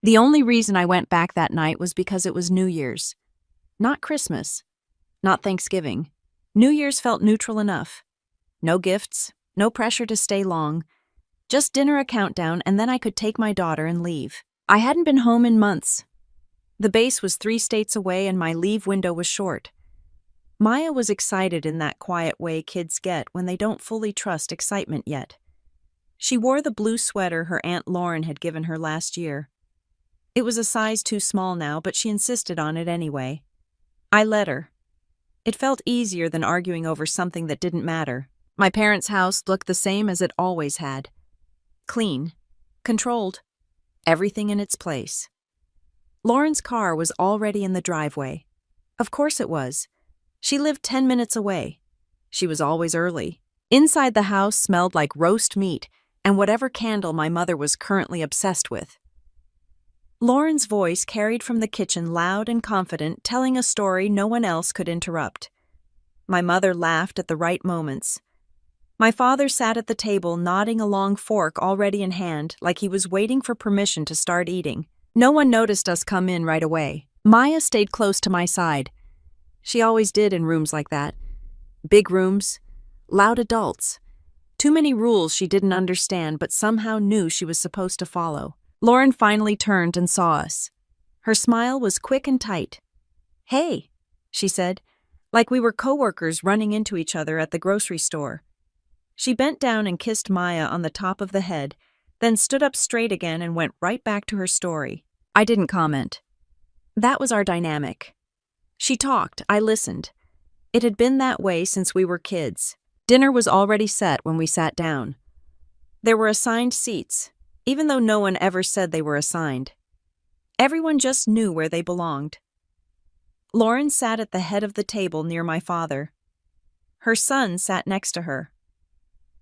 The only reason I went back that night was because it was New Year's. Not Christmas. Not Thanksgiving. New Year's felt neutral enough. No gifts, no pressure to stay long. Just dinner, a countdown, and then I could take my daughter and leave. I hadn't been home in months. The base was 3 states away and my leave window was short. Maya was excited in that quiet way kids get when they don't fully trust excitement yet. She wore the blue sweater her Aunt Lauren had given her last year. It was a size too small now, but she insisted on it anyway. I let her. It felt easier than arguing over something that didn't matter. My parents' house looked the same as it always had. Clean. Controlled. Everything in its place. Lauren's car was already in the driveway. Of course it was. She lived 10 minutes away. She was always early. Inside the house smelled like roast meat and whatever candle my mother was currently obsessed with. Lauren's voice carried from the kitchen loud and confident, telling a story no one else could interrupt. My mother laughed at the right moments. My father sat at the table nodding a long fork already in hand, like he was waiting for permission to start eating. No one noticed us come in right away. Maya stayed close to my side. She always did in rooms like that. Big rooms, loud adults. Too many rules she didn't understand but somehow knew she was supposed to follow. Lauren finally turned and saw us. Her smile was quick and tight. "Hey," she said, like we were coworkers running into each other at the grocery store. She bent down and kissed Maya on the top of the head, then stood up straight again and went right back to her story. I didn't comment. That was our dynamic. She talked, I listened. It had been that way since we were kids. Dinner was already set when we sat down. There were assigned seats, even though no one ever said they were assigned. Everyone just knew where they belonged. Lauren sat at the head of the table near my father. Her son sat next to her.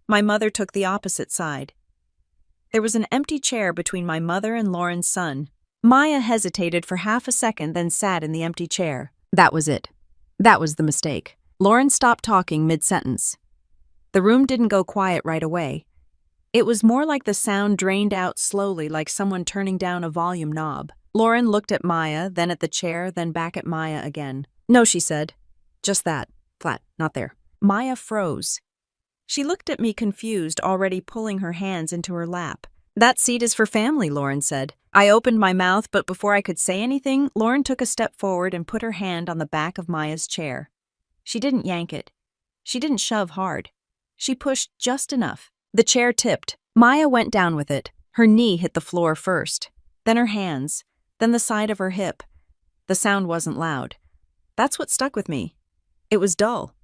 My mother took the opposite side. There was an empty chair between my mother and Lauren's son. Maya hesitated for half a second, then sat in the empty chair. That was it. That was the mistake. Lauren stopped talking mid-sentence. The room didn't go quiet right away. It was more like the sound drained out slowly, like someone turning down a volume knob. Lauren looked at Maya, then at the chair, then back at Maya again. "No," she said. "Just that. Flat. Not there." Maya froze. She looked at me confused, already pulling her hands into her lap. "That seat is for family," Lauren said. I opened my mouth, but before I could say anything, Lauren took a step forward and put her hand on the back of Maya's chair. She didn't yank it. She didn't shove hard. She pushed just enough. The chair tipped. Maya went down with it. Her knee hit the floor first, then her hands, then the side of her hip. The sound wasn't loud. That's what stuck with me. It was dull.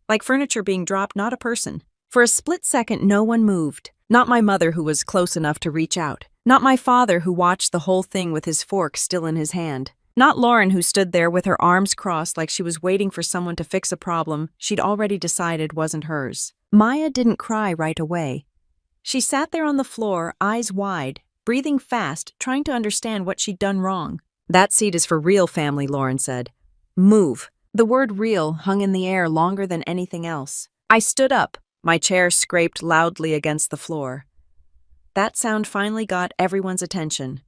Like furniture being dropped, not a person. For a split second, no one moved. Not my mother, who was close enough to reach out. Not my father, who watched the whole thing with his fork still in his hand. Not Lauren, who stood there with her arms crossed like she was waiting for someone to fix a problem she'd already decided wasn't hers. Maya didn't cry right away. She sat there on the floor, eyes wide, breathing fast, trying to understand what she'd done wrong. "That seat is for real family," Lauren said. "Move." The word real hung in the air longer than anything else. I stood up. My chair scraped loudly against the floor. That sound finally got everyone's attention.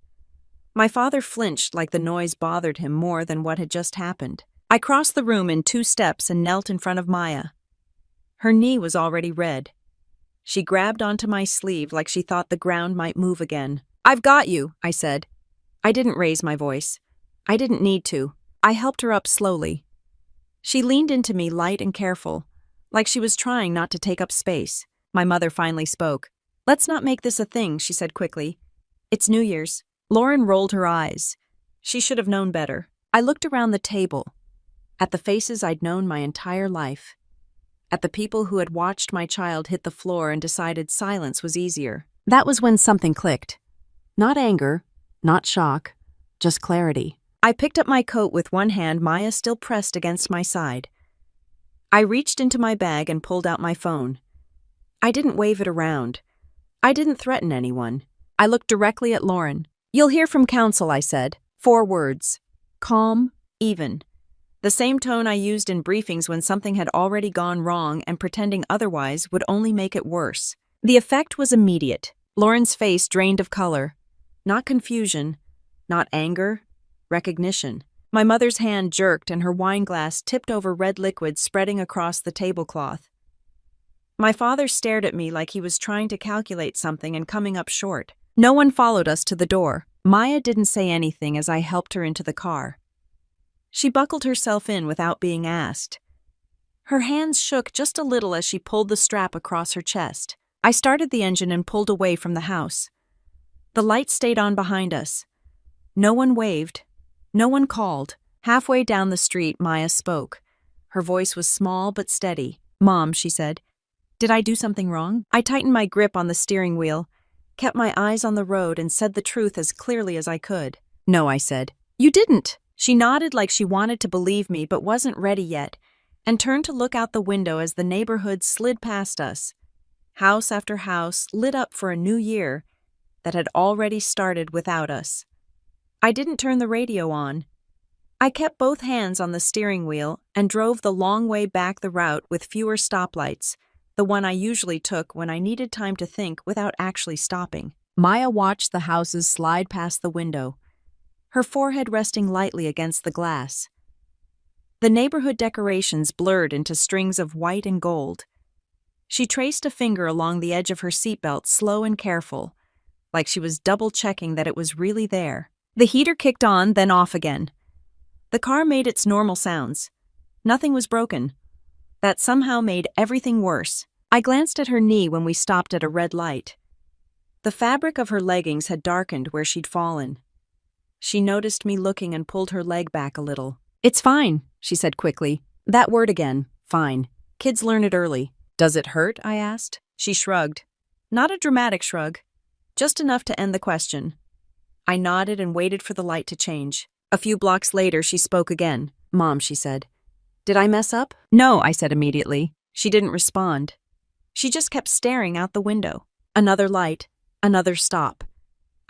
My father flinched like the noise bothered him more than what had just happened. I crossed the room in 2 steps and knelt in front of Maya. Her knee was already red. She grabbed onto my sleeve like she thought the ground might move again. "I've got you," I said. I didn't raise my voice. I didn't need to. I helped her up slowly. She leaned into me light and careful, like she was trying not to take up space. My mother finally spoke. "Let's not make this a thing," she said quickly. "It's New Year's." Lauren rolled her eyes. She should have known better. I looked around the table, at the faces I'd known my entire life, at the people who had watched my child hit the floor and decided silence was easier. That was when something clicked. Not anger, not shock, just clarity. I picked up my coat with one hand, Maya still pressed against my side. I reached into my bag and pulled out my phone. I didn't wave it around. I didn't threaten anyone. I looked directly at Lauren. "You'll hear from counsel," I said. 4 words. Calm, even. The same tone I used in briefings when something had already gone wrong and pretending otherwise would only make it worse. The effect was immediate. Lauren's face drained of color. Not confusion, Not anger, recognition. My mother's hand jerked and her wine glass tipped over red liquid spreading across the tablecloth. My father stared at me like he was trying to calculate something and coming up short. No one followed us to the door. Maya didn't say anything as I helped her into the car. She buckled herself in without being asked. Her hands shook just a little as she pulled the strap across her chest. I started the engine and pulled away from the house. The light stayed on behind us. No one waved. No one called. Halfway down the street, Maya spoke. Her voice was small but steady. "Mom," she said, "did I do something wrong?" I tightened my grip on the steering wheel, kept my eyes on the road, and said the truth as clearly as I could. "No," I said. "You didn't." She nodded like she wanted to believe me but wasn't ready yet, and turned to look out the window as the neighborhood slid past us. House after house lit up for a new year that had already started without us. I didn't turn the radio on. I kept both hands on the steering wheel and drove the long way back the route with fewer stoplights, the one I usually took when I needed time to think without actually stopping. Maya watched the houses slide past the window, her forehead resting lightly against the glass. The neighborhood decorations blurred into strings of white and gold. She traced a finger along the edge of her seatbelt, slow and careful, like she was double-checking that it was really there. The heater kicked on, then off again. The car made its normal sounds. Nothing was broken. That somehow made everything worse. I glanced at her knee when we stopped at a red light. The fabric of her leggings had darkened where she'd fallen. She noticed me looking and pulled her leg back a little. "It's fine," she said quickly. That word again, fine. Kids learn it early. "Does it hurt?" I asked. She shrugged. Not a dramatic shrug, just enough to end the question. I nodded and waited for the light to change. A few blocks later, she spoke again. "Mom," she said, "did I mess up?" "No," I said immediately. She didn't respond. She just kept staring out the window. Another light, another stop.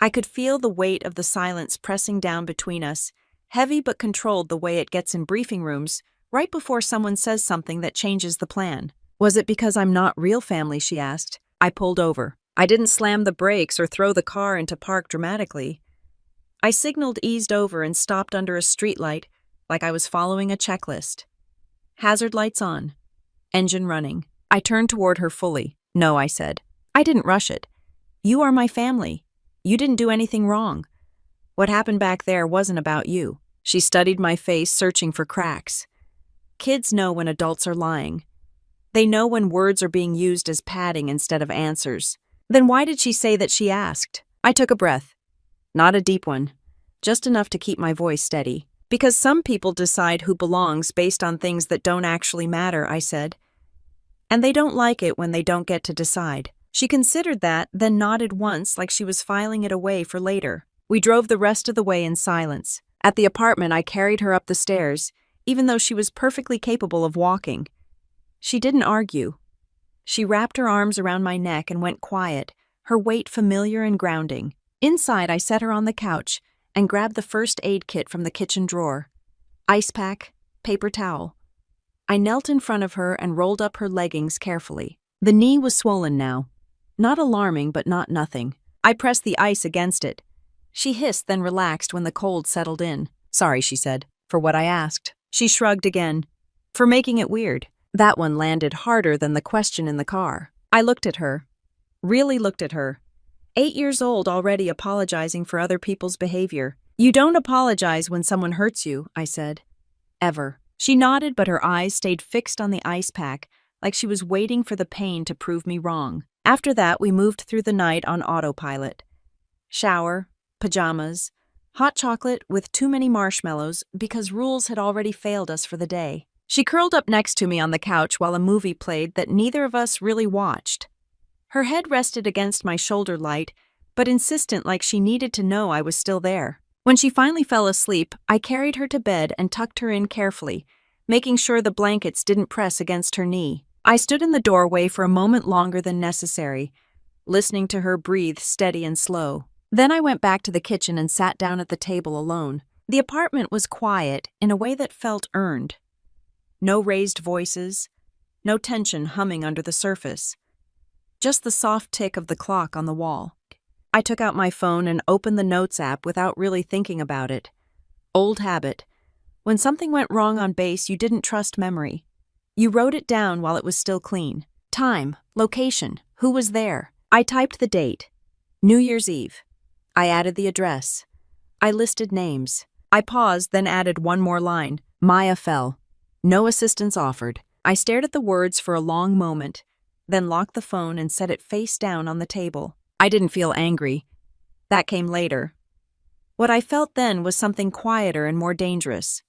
I could feel the weight of the silence pressing down between us, heavy but controlled the way it gets in briefing rooms, right before someone says something that changes the plan. "Was it because I'm not real family?" she asked. I pulled over. I didn't slam the brakes or throw the car into park dramatically. I signaled, eased over, and stopped under a streetlight like I was following a checklist. Hazard lights on. Engine running. I turned toward her fully. "No," I said. "I didn't rush it. You are my family. You didn't do anything wrong. What happened back there wasn't about you." She studied my face, searching for cracks. Kids know when adults are lying. They know when words are being used as padding instead of answers. Then why did she say that she asked? I took a breath. Not a deep one. Just enough to keep my voice steady. "Because some people decide who belongs based on things that don't actually matter," I said. "And they don't like it when they don't get to decide." She considered that, then nodded once like she was filing it away for later. We drove the rest of the way in silence. At the apartment, I carried her up the stairs, even though she was perfectly capable of walking. She didn't argue. She wrapped her arms around my neck and went quiet, her weight familiar and grounding. Inside, I set her on the couch and grabbed the first aid kit from the kitchen drawer. Ice pack, paper towel. I knelt in front of her and rolled up her leggings carefully. The knee was swollen now. Not alarming, but not nothing. I pressed the ice against it. She hissed, then relaxed when the cold settled in. "Sorry," she said, "for what I asked." She shrugged again. "For making it weird." That one landed harder than the question in the car. I looked at her. Really looked at her. 8 years old already apologizing for other people's behavior. "You don't apologize when someone hurts you," I said. "Ever." She nodded, but her eyes stayed fixed on the ice pack, like she was waiting for the pain to prove me wrong. After that, we moved through the night on autopilot. Shower, pajamas, hot chocolate with too many marshmallows because rules had already failed us for the day. She curled up next to me on the couch while a movie played that neither of us really watched. Her head rested against my shoulder light, but insistent like she needed to know I was still there. When she finally fell asleep, I carried her to bed and tucked her in carefully, making sure the blankets didn't press against her knee. I stood in the doorway for a moment longer than necessary, listening to her breathe steady and slow. Then I went back to the kitchen and sat down at the table alone. The apartment was quiet in a way that felt earned. No raised voices, no tension humming under the surface. Just the soft tick of the clock on the wall. I took out my phone and opened the Notes app without really thinking about it. Old habit. When something went wrong on base, you didn't trust memory. You wrote it down while it was still clean. Time, location, who was there. I typed the date. New Year's Eve. I added the address. I listed names. I paused, then added one more line. Maya fell. No assistance offered. I stared at the words for a long moment, then locked the phone and set it face down on the table. I didn't feel angry. That came later. What I felt then was something quieter and more dangerous.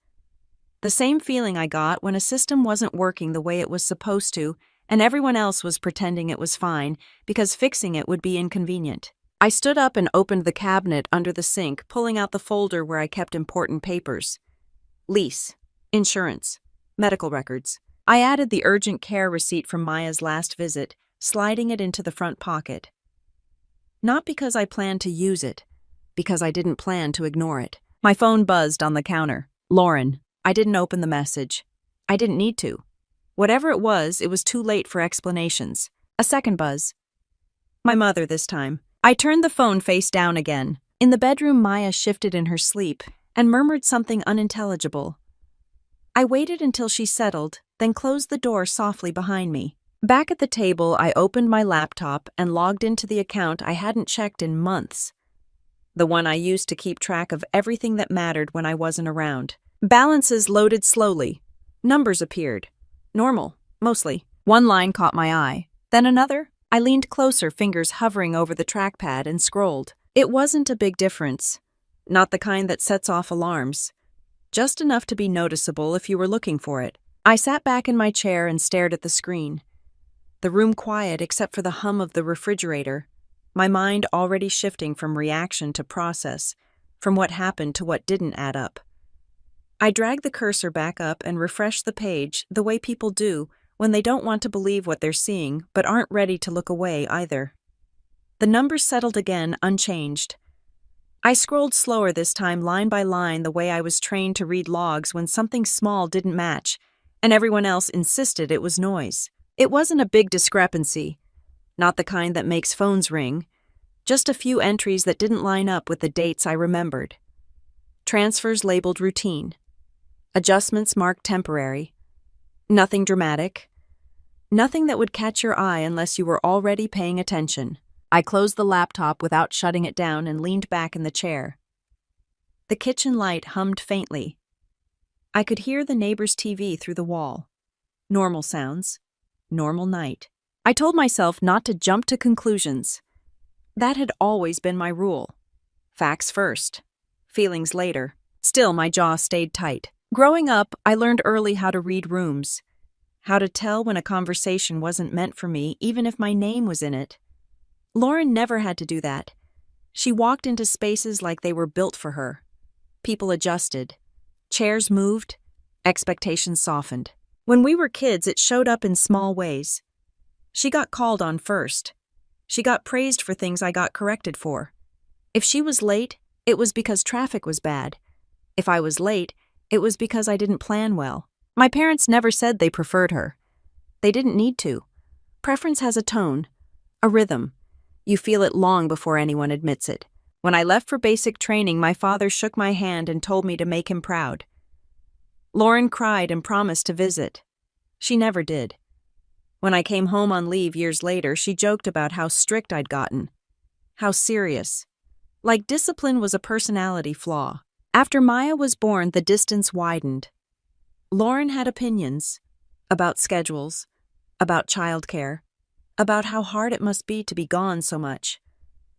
The same feeling I got when a system wasn't working the way it was supposed to, and everyone else was pretending it was fine because fixing it would be inconvenient. I stood up and opened the cabinet under the sink, pulling out the folder where I kept important papers. Lease, insurance, medical records. I added the urgent care receipt from Maya's last visit, sliding it into the front pocket. Not because I planned to use it, because I didn't plan to ignore it. My phone buzzed on the counter. Lauren. I didn't open the message. I didn't need to. Whatever it was too late for explanations. A second buzz. My mother this time. I turned the phone face down again. In the bedroom, Maya shifted in her sleep and murmured something unintelligible. I waited until she settled, then closed the door softly behind me. Back at the table, I opened my laptop and logged into the account I hadn't checked in months. The one I used to keep track of everything that mattered when I wasn't around. Balances loaded slowly. Numbers appeared. Normal, mostly. One line caught my eye. Then another. I leaned closer, fingers hovering over the trackpad, and scrolled. It wasn't a big difference. Not the kind that sets off alarms. Just enough to be noticeable if you were looking for it. I sat back in my chair and stared at the screen. The room quiet except for the hum of the refrigerator. My mind already shifting from reaction to process, from what happened to what didn't add up. I dragged the cursor back up and refreshed the page the way people do when they don't want to believe what they're seeing but aren't ready to look away either. The numbers settled again, unchanged. I scrolled slower this time, line by line, the way I was trained to read logs when something small didn't match, and everyone else insisted it was noise. It wasn't a big discrepancy, not the kind that makes phones ring, just a few entries that didn't line up with the dates I remembered. Transfers labeled routine. Adjustments marked temporary. Nothing dramatic. Nothing that would catch your eye unless you were already paying attention. I closed the laptop without shutting it down and leaned back in the chair. The kitchen light hummed faintly. I could hear the neighbor's TV through the wall. Normal sounds. Normal night. I told myself not to jump to conclusions. That had always been my rule. Facts first. Feelings later. Still, my jaw stayed tight. Growing up, I learned early how to read rooms. How to tell when a conversation wasn't meant for me, even if my name was in it. Lauren never had to do that. She walked into spaces like they were built for her. People adjusted. Chairs moved. Expectations softened. When we were kids, it showed up in small ways. She got called on first. She got praised for things I got corrected for. If she was late, it was because traffic was bad. If I was late, it was because I didn't plan well. My parents never said they preferred her. They didn't need to. Preference has a tone, a rhythm. You feel it long before anyone admits it. When I left for basic training, my father shook my hand and told me to make him proud. Lauren cried and promised to visit. She never did. When I came home on leave years later, she joked about how strict I'd gotten. How serious. Like discipline was a personality flaw. After Maya was born, the distance widened. Lauren had opinions about schedules, about childcare, about how hard it must be to be gone so much.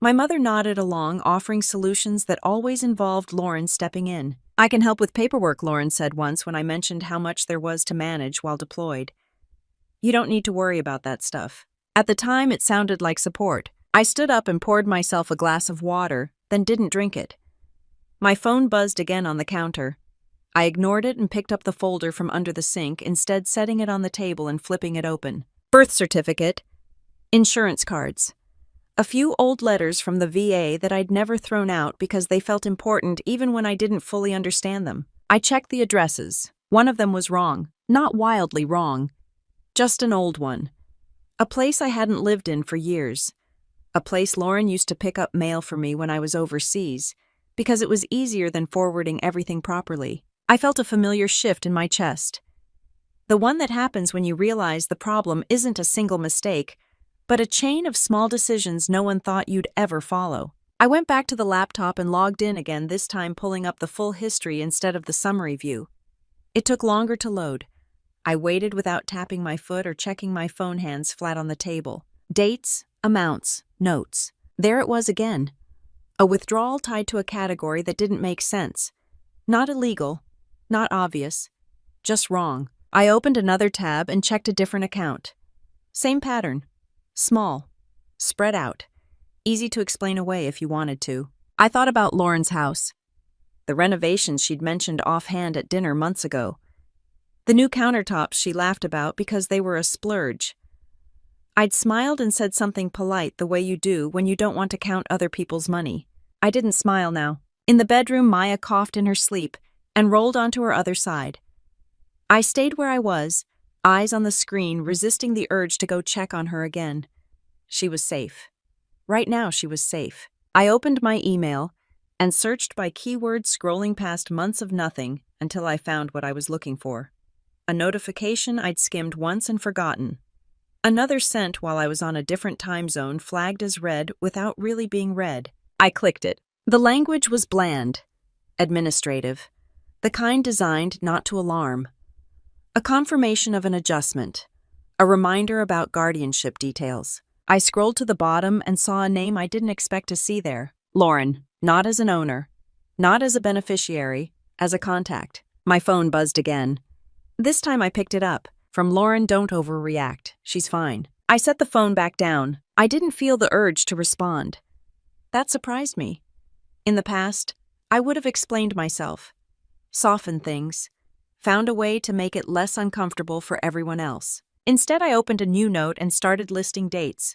My mother nodded along, offering solutions that always involved Lauren stepping in. I can help with paperwork, Lauren said once when I mentioned how much there was to manage while deployed. You don't need to worry about that stuff. At the time, it sounded like support. I stood up and poured myself a glass of water, then didn't drink it. My phone buzzed again on the counter. I ignored it and picked up the folder from under the sink, instead setting it on the table and flipping it open. Birth certificate. Insurance cards. A few old letters from the VA that I'd never thrown out because they felt important even when I didn't fully understand them. I checked the addresses. One of them was wrong. Not wildly wrong. Just an old one. A place I hadn't lived in for years. a place Lauren used to pick up mail for me when I was overseas, because it was easier than forwarding everything properly. I felt a familiar shift in my chest. The one that happens when you realize the problem isn't a single mistake, but a chain of small decisions no one thought you'd ever follow. I went back to the laptop and logged in again, this time pulling up the full history instead of the summary view. It took longer to load. I waited without tapping my foot or checking my phone, hands flat on the table. Dates, amounts, notes. There it was again. A withdrawal tied to a category that didn't make sense. Not illegal, not obvious, just wrong. I opened another tab and checked a different account. Same pattern. Small. Spread out. Easy to explain away if you wanted to. I thought about Lauren's house. The renovations she'd mentioned offhand at dinner months ago. The new countertops she laughed about because they were a splurge. I'd smiled and said something polite, the way you do when you don't want to count other people's money. I didn't smile now. In the bedroom, Maya coughed in her sleep and rolled onto her other side. I stayed where I was, eyes on the screen, resisting the urge to go check on her again. She was safe. Right now, she was safe. I opened my email and searched by keyword, scrolling past months of nothing until I found what I was looking for. A notification I'd skimmed once and forgotten. Another sent while I was on a different time zone, flagged as read without really being read. I clicked it. The language was bland, administrative, the kind designed not to alarm. A confirmation of an adjustment, a reminder about guardianship details. I scrolled to the bottom and saw a name I didn't expect to see there. Lauren, not as an owner, not as a beneficiary, as a contact. My phone buzzed again. This time I picked it up. From Lauren, don't overreact. She's fine. I set the phone back down. I didn't feel the urge to respond. That surprised me. In the past, I would have explained myself, softened things, found a way to make it less uncomfortable for everyone else. Instead, I opened a new note and started listing dates,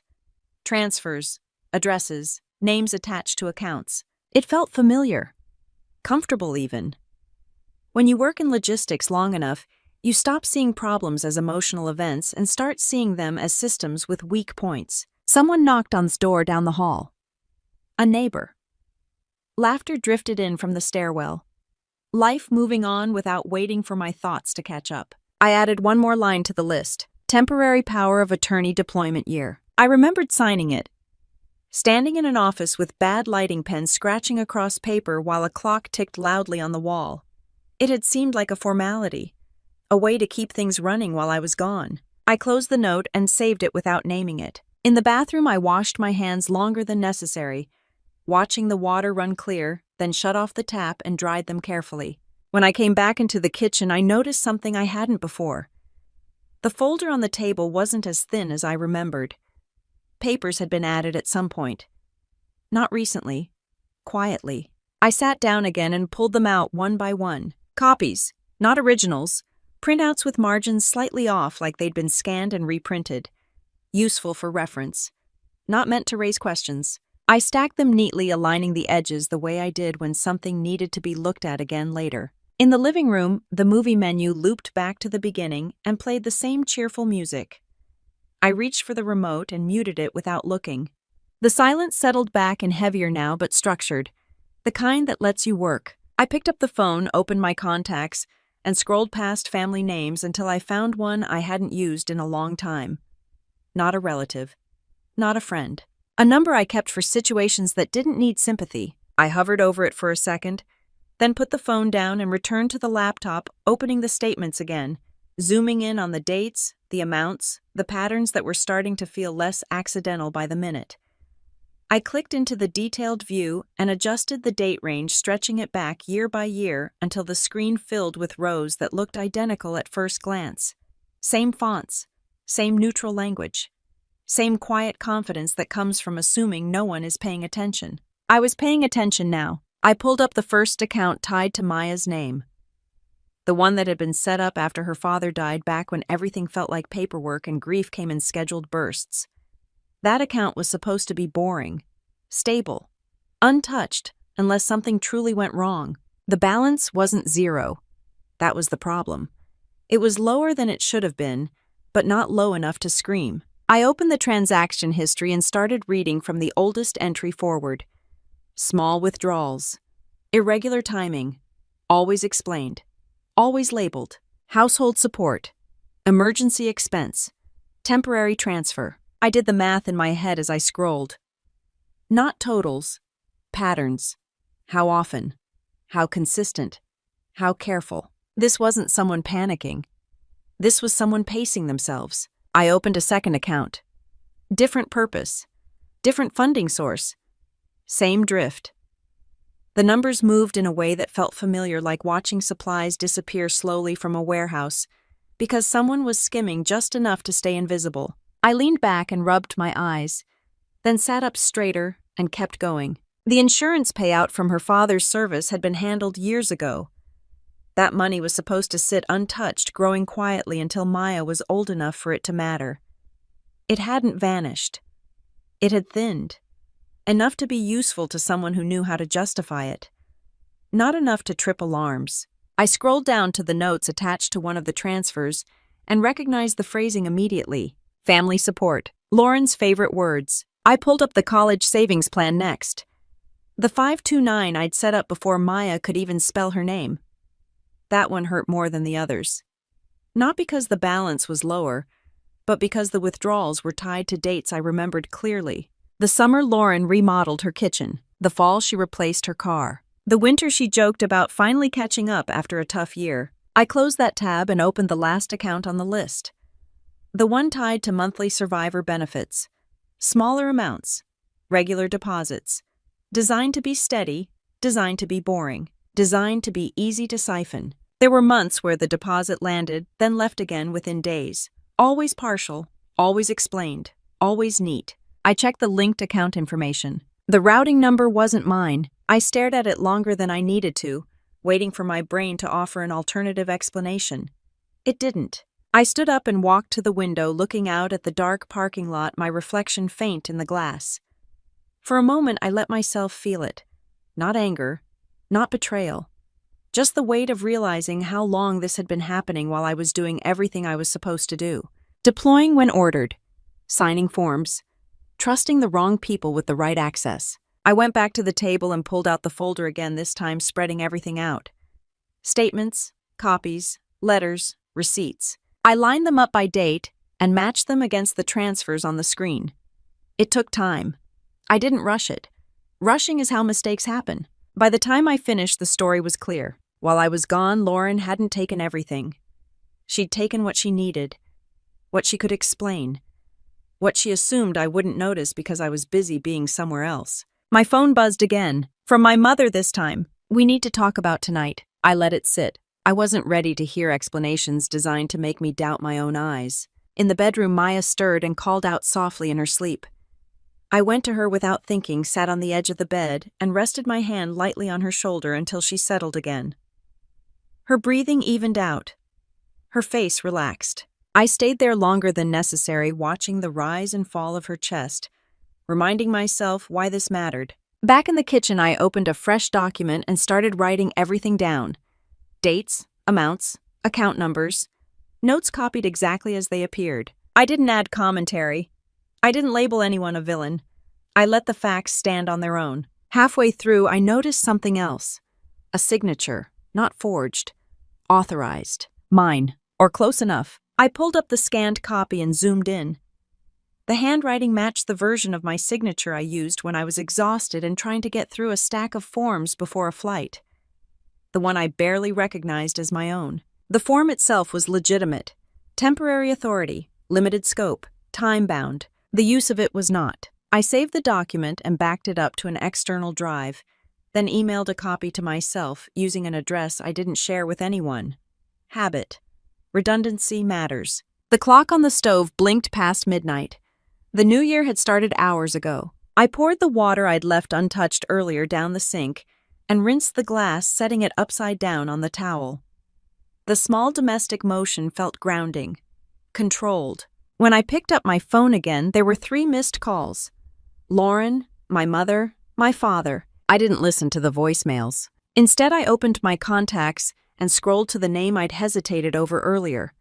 transfers, addresses, names attached to accounts. It felt familiar, comfortable even. When you work in logistics long enough, you stop seeing problems as emotional events and start seeing them as systems with weak points. Someone knocked on the door down the hall. A neighbor. Laughter drifted in from the stairwell. Life moving on without waiting for my thoughts to catch up. I added one more line to the list. Temporary power of attorney deployment year. I remembered signing it. Standing in an office with bad lighting, pen scratching across paper while a clock ticked loudly on the wall. It had seemed like a formality, a way to keep things running while I was gone. I closed the note and saved it without naming it. In the bathroom, I washed my hands longer than necessary, watching the water run clear, then shut off the tap and dried them carefully. When I came back into the kitchen, I noticed something I hadn't before. The folder on the table wasn't as thin as I remembered. Papers had been added at some point. Not recently. Quietly. I sat down again and pulled them out one by one. Copies, not originals. Printouts with margins slightly off, like they'd been scanned and reprinted. Useful for reference. Not meant to raise questions. I stacked them neatly, aligning the edges the way I did when something needed to be looked at again later. In the living room, the movie menu looped back to the beginning and played the same cheerful music. I reached for the remote and muted it without looking. The silence settled back and heavier now, but structured. The kind that lets you work. I picked up the phone, opened my contacts, and scrolled past family names until I found one I hadn't used in a long time. Not a relative. Not a friend. A number I kept for situations that didn't need sympathy. I hovered over it for a second, then put the phone down and returned to the laptop, opening the statements again, zooming in on the dates, the amounts, the patterns that were starting to feel less accidental by the minute. I clicked into the detailed view and adjusted the date range, stretching it back year by year until the screen filled with rows that looked identical at first glance. Same fonts, same neutral language, same quiet confidence that comes from assuming no one is paying attention. I was paying attention now. I pulled up the first account tied to Maya's name. The one that had been set up after her father died, back when everything felt like paperwork and grief came in scheduled bursts. That account was supposed to be boring, stable, untouched, unless something truly went wrong. The balance wasn't zero. That was the problem. It was lower than it should have been, but not low enough to scream. I opened the transaction history and started reading from the oldest entry forward. Small withdrawals. Irregular timing. Always explained. Always labeled. Household support. Emergency expense. Temporary transfer. I did the math in my head as I scrolled. Not totals. Patterns. How often? How consistent? How careful? This wasn't someone panicking. This was someone pacing themselves. I opened a second account. Different purpose. Different funding source. Same drift. The numbers moved in a way that felt familiar, like watching supplies disappear slowly from a warehouse because someone was skimming just enough to stay invisible. I leaned back and rubbed my eyes, then sat up straighter and kept going. The insurance payout from her father's service had been handled years ago. That money was supposed to sit untouched, growing quietly until Maya was old enough for it to matter. It hadn't vanished. It had thinned. Enough to be useful to someone who knew how to justify it. Not enough to trip alarms. I scrolled down to the notes attached to one of the transfers and recognized the phrasing immediately. Family support. Lauren's favorite words. I pulled up the college savings plan next. The 529 I'd set up before Maya could even spell her name. That one hurt more than the others. Not because the balance was lower, but because the withdrawals were tied to dates I remembered clearly. The summer Lauren remodeled her kitchen. The fall she replaced her car. The winter she joked about finally catching up after a tough year. I closed that tab and opened the last account on the list. The one tied to monthly survivor benefits. Smaller amounts. Regular deposits. Designed to be steady. Designed to be boring. Designed to be easy to siphon. There were months where the deposit landed, then left again within days. Always partial, always explained, always neat. I checked the linked account information. The routing number wasn't mine. I stared at it longer than I needed to, waiting for my brain to offer an alternative explanation. It didn't. I stood up and walked to the window, looking out at the dark parking lot, my reflection faint in the glass. For a moment, I let myself feel it. Not anger, not betrayal. Just the weight of realizing how long this had been happening while I was doing everything I was supposed to do. Deploying when ordered. Signing forms. Trusting the wrong people with the right access. I went back to the table and pulled out the folder again, this time spreading everything out. Statements, copies, letters, receipts. I lined them up by date and matched them against the transfers on the screen. It took time. I didn't rush it. Rushing is how mistakes happen. By the time I finished, the story was clear. While I was gone, Lauren hadn't taken everything. She'd taken what she needed, what she could explain, what she assumed I wouldn't notice because I was busy being somewhere else. My phone buzzed again. From my mother this time. We need to talk about tonight. I let it sit. I wasn't ready to hear explanations designed to make me doubt my own eyes. In the bedroom, Maya stirred and called out softly in her sleep. I went to her without thinking, sat on the edge of the bed, and rested my hand lightly on her shoulder until she settled again. Her breathing evened out. Her face relaxed. I stayed there longer than necessary, watching the rise and fall of her chest, reminding myself why this mattered. Back in the kitchen, I opened a fresh document and started writing everything down. Dates, amounts, account numbers, notes copied exactly as they appeared. I didn't add commentary. I didn't label anyone a villain. I let the facts stand on their own. Halfway through, I noticed something else. A signature, not forged. Authorized. Mine. Or close enough. I pulled up the scanned copy and zoomed in. The handwriting matched the version of my signature I used when I was exhausted and trying to get through a stack of forms before a flight. The one I barely recognized as my own. The form itself was legitimate. Temporary authority, limited scope, time-bound. The use of it was not. I saved the document and backed it up to an external drive, then emailed a copy to myself using an address I didn't share with anyone. Habit. Redundancy matters. The clock on the stove blinked past midnight. The new year had started hours ago. I poured the water I'd left untouched earlier down the sink and rinsed the glass, setting it upside down on the towel. The small domestic motion felt grounding, controlled. When I picked up my phone again, there were 3 missed calls. Lauren, my mother, my father. I didn't listen to the voicemails. Instead, I opened my contacts and scrolled to the name I'd hesitated over earlier.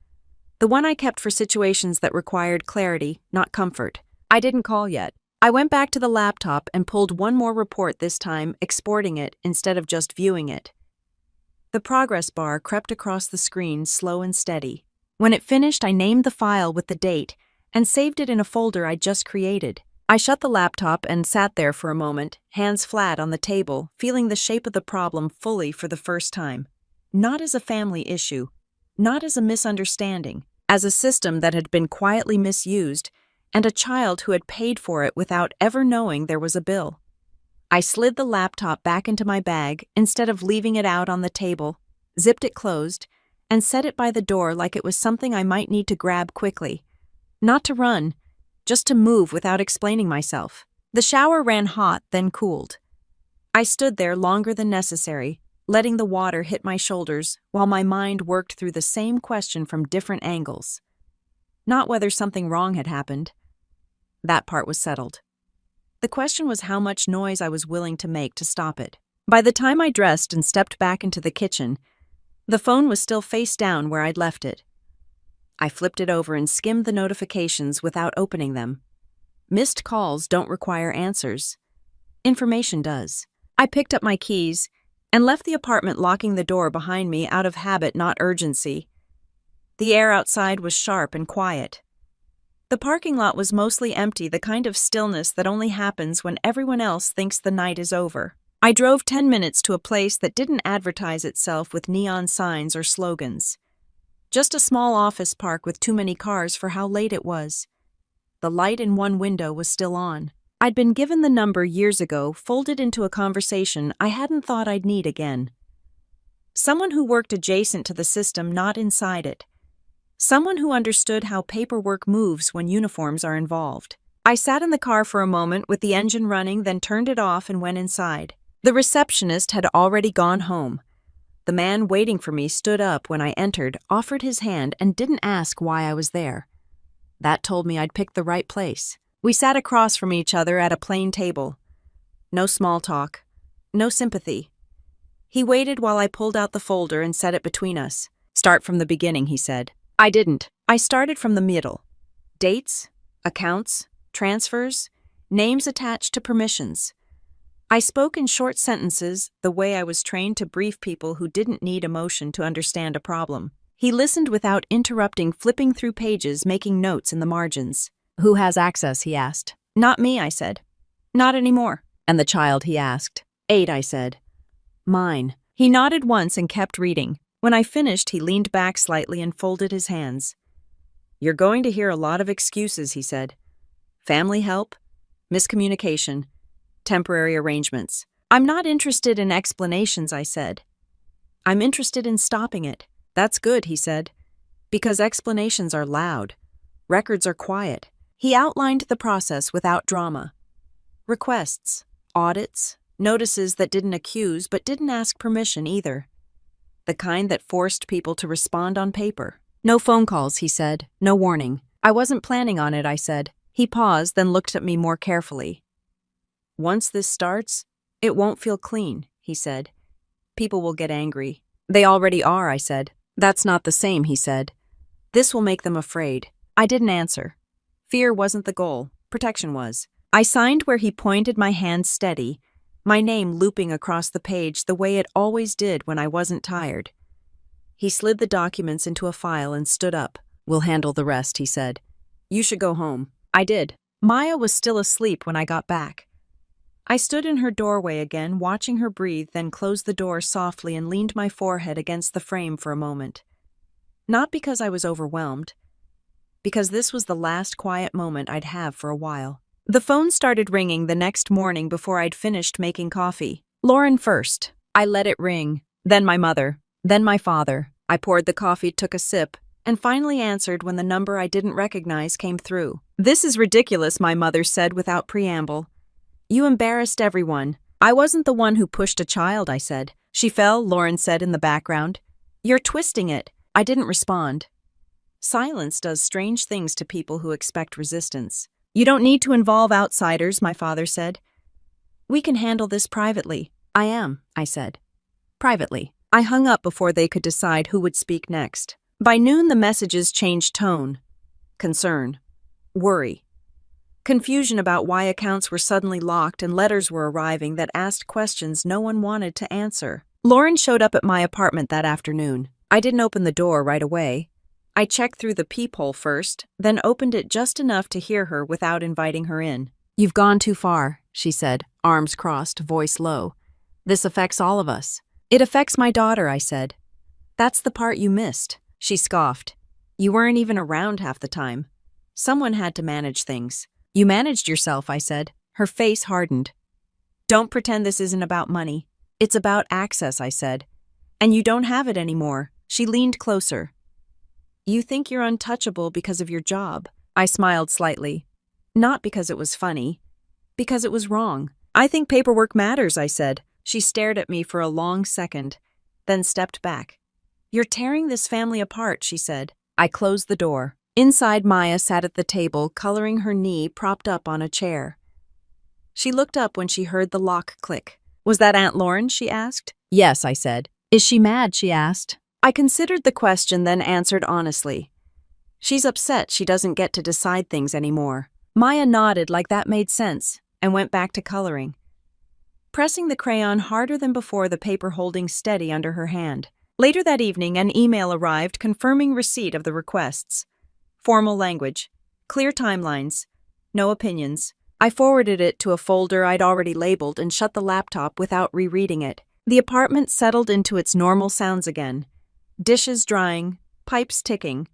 The one I kept for situations that required clarity, not comfort. I didn't call yet. I went back to the laptop and pulled one more report, this time exporting it instead of just viewing it. The progress bar crept across the screen, slow and steady. When it finished, I named the file with the date and saved it in a folder I'd just created. I shut the laptop and sat there for a moment, hands flat on the table, feeling the shape of the problem fully for the first time. Not as a family issue, not as a misunderstanding, as a system that had been quietly misused, and a child who had paid for it without ever knowing there was a bill. I slid the laptop back into my bag instead of leaving it out on the table, zipped it closed, and set it by the door like it was something I might need to grab quickly. Not to run, just to move without explaining myself. The shower ran hot, then cooled. I stood there longer than necessary, letting the water hit my shoulders while my mind worked through the same question from different angles. Not whether something wrong had happened. That part was settled. The question was how much noise I was willing to make to stop it. By the time I dressed and stepped back into the kitchen, the phone was still face down where I'd left it. I flipped it over and skimmed the notifications without opening them. Missed calls don't require answers. Information does. I picked up my keys and left the apartment, locking the door behind me out of habit, not urgency. The air outside was sharp and quiet. The parking lot was mostly empty, the kind of stillness that only happens when everyone else thinks the night is over. I drove 10 minutes to a place that didn't advertise itself with neon signs or slogans. Just a small office park with too many cars for how late it was. The light in one window was still on. I'd been given the number years ago, folded into a conversation I hadn't thought I'd need again. Someone who worked adjacent to the system, not inside it. Someone who understood how paperwork moves when uniforms are involved. I sat in the car for a moment with the engine running, then turned it off and went inside. The receptionist had already gone home. The man waiting for me stood up when I entered, offered his hand, and didn't ask why I was there. That told me I'd picked the right place. We sat across from each other at a plain table. No small talk. No sympathy. He waited while I pulled out the folder and set it between us. Start from the beginning, he said. I didn't. I started from the middle. Dates, accounts, transfers, names attached to permissions. I spoke in short sentences, the way I was trained to brief people who didn't need emotion to understand a problem. He listened without interrupting, flipping through pages, making notes in the margins. Who has access, he asked. Not me, I said. Not anymore. And the child, he asked. 8, I said. Mine. He nodded once and kept reading. When I finished, he leaned back slightly and folded his hands. You're going to hear a lot of excuses, he said. Family help, miscommunication, temporary arrangements. I'm not interested in explanations, I said. I'm interested in stopping it. That's good, he said. Because explanations are loud. Records are quiet. He outlined the process without drama. Requests, audits, notices that didn't accuse but didn't ask permission either. The kind that forced people to respond on paper. No phone calls, he said. No warning. I wasn't planning on it, I said. He paused, then looked at me more carefully. Once this starts, it won't feel clean, he said. People will get angry. They already are, I said. That's not the same, he said. This will make them afraid. I didn't answer. Fear wasn't the goal. Protection was. I signed where he pointed, my hand steady, my name looping across the page the way it always did when I wasn't tired. He slid the documents into a file and stood up. We'll handle the rest, he said. You should go home. I did. Maya was still asleep when I got back. I stood in her doorway again, watching her breathe, then closed the door softly and leaned my forehead against the frame for a moment. Not because I was overwhelmed, because this was the last quiet moment I'd have for a while. The phone started ringing the next morning before I'd finished making coffee. Lauren first. I let it ring, then my mother, then my father. I poured the coffee, took a sip, and finally answered when the number I didn't recognize came through. This is ridiculous, my mother said without preamble. You embarrassed everyone. I wasn't the one who pushed a child, I said. She fell, Lauren said in the background. You're twisting it. I didn't respond. Silence does strange things to people who expect resistance. You don't need to involve outsiders, my father said. We can handle this privately. I am, I said. Privately. I hung up before they could decide who would speak next. By noon, the messages changed tone. Concern. Worry. Confusion about why accounts were suddenly locked and letters were arriving that asked questions no one wanted to answer. Lauren showed up at my apartment that afternoon. I didn't open the door right away. I checked through the peephole first, then opened it just enough to hear her without inviting her in. "You've gone too far," she said, arms crossed, voice low. "This affects all of us." "It affects my daughter," I said. "That's the part you missed," she scoffed. "You weren't even around half the time. Someone had to manage things." "You managed yourself," I said. Her face hardened. "Don't pretend this isn't about money. It's about access," I said. "And you don't have it anymore." She leaned closer. "You think you're untouchable because of your job." I smiled slightly. Not because it was funny. Because it was wrong. "I think paperwork matters," I said. She stared at me for a long second, then stepped back. "You're tearing this family apart," she said. I closed the door. Inside, Maya sat at the table, coloring her knee propped up on a chair. She looked up when she heard the lock click. "Was that Aunt Lauren?" she asked. "Yes," I said. "Is she mad?" she asked. I considered the question, then answered honestly. "She's upset she doesn't get to decide things anymore." Maya nodded like that made sense and went back to coloring, pressing the crayon harder than before, the paper holding steady under her hand. Later that evening, an email arrived confirming receipt of the requests. Formal language, clear timelines, no opinions. I forwarded it to a folder I'd already labeled and shut the laptop without rereading it. The apartment settled into its normal sounds again. Dishes drying, pipes ticking,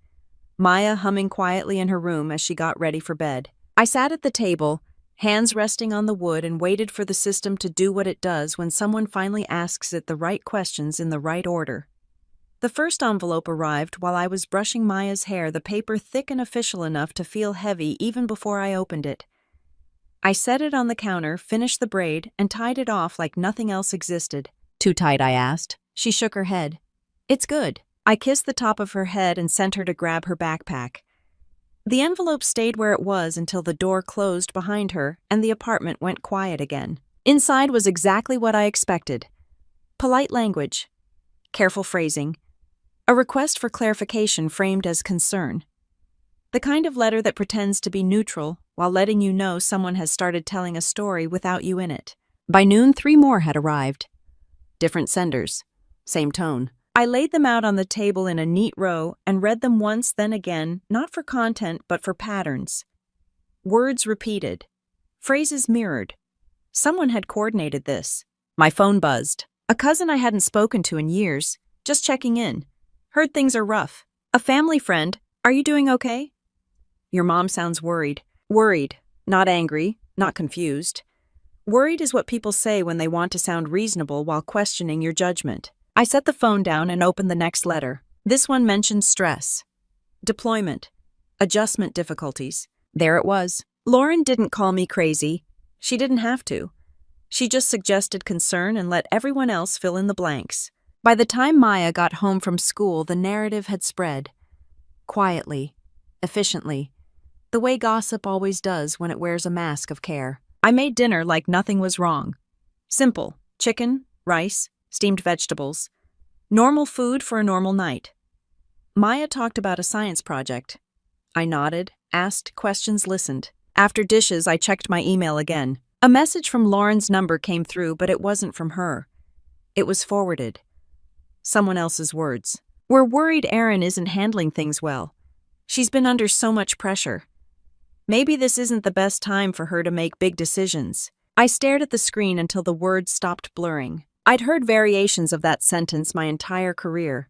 Maya humming quietly in her room as she got ready for bed. I sat at the table, hands resting on the wood, and waited for the system to do what it does when someone finally asks it the right questions in the right order. The first envelope arrived while I was brushing Maya's hair, the paper thick and official enough to feel heavy even before I opened it. I set it on the counter, finished the braid, and tied it off like nothing else existed. "Too tight?" I asked. She shook her head. "It's good." I kissed the top of her head and sent her to grab her backpack. The envelope stayed where it was until the door closed behind her and the apartment went quiet again. Inside was exactly what I expected. Polite language, careful phrasing, a request for clarification framed as concern. The kind of letter that pretends to be neutral while letting you know someone has started telling a story without you in it. By noon, 3 more had arrived. Different senders, same tone. I laid them out on the table in a neat row and read them once, then again, not for content but for patterns. Words repeated, phrases mirrored. Someone had coordinated this. My phone buzzed. A cousin I hadn't spoken to in years, just checking in. "Heard things are rough." A family friend, "Are you doing okay?" "Your mom sounds worried." Worried, not angry, not confused. Worried is what people say when they want to sound reasonable while questioning your judgment. I set the phone down and opened the next letter. This one mentioned stress, deployment, adjustment difficulties. There it was. Lauren didn't call me crazy. She didn't have to. She just suggested concern and let everyone else fill in the blanks. By the time Maya got home from school, the narrative had spread. Quietly, efficiently, the way gossip always does when it wears a mask of care. I made dinner like nothing was wrong. Simple: chicken, rice, steamed vegetables. Normal food for a normal night. Maya talked about a science project. I nodded, asked questions, listened. After dishes, I checked my email again. A message from Lauren's number came through, but it wasn't from her. It was forwarded. Someone else's words. "We're worried Erin isn't handling things well. She's been under so much pressure. Maybe this isn't the best time for her to make big decisions." I stared at the screen until the words stopped blurring. I'd heard variations of that sentence my entire career.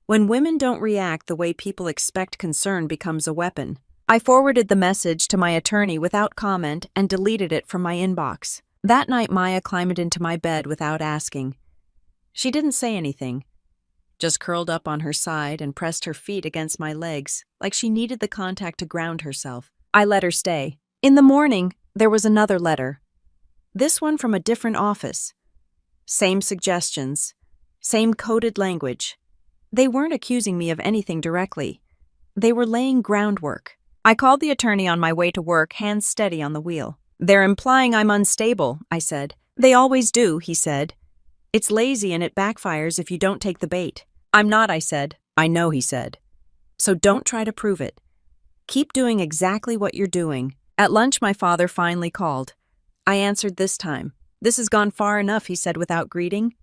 When women don't react the way people expect, concern becomes a weapon. I forwarded the message to my attorney without comment and deleted it from my inbox. That night, Maya climbed into my bed without asking. She didn't say anything, just curled up on her side and pressed her feet against my legs like she needed the contact to ground herself. I let her stay. In the morning, there was another letter. This one from a different office. Same suggestions, same coded language. They weren't accusing me of anything directly. They were laying groundwork. I called the attorney on my way to work, hands steady on the wheel. "They're implying I'm unstable," I said. "They always do," he said. "It's lazy and it backfires if you don't take the bait." "I'm not," I said. I know, he said. So don't try to prove it. Keep doing exactly what you're doing. At lunch, my father finally called. I answered this time. This has gone far enough, he said without greeting.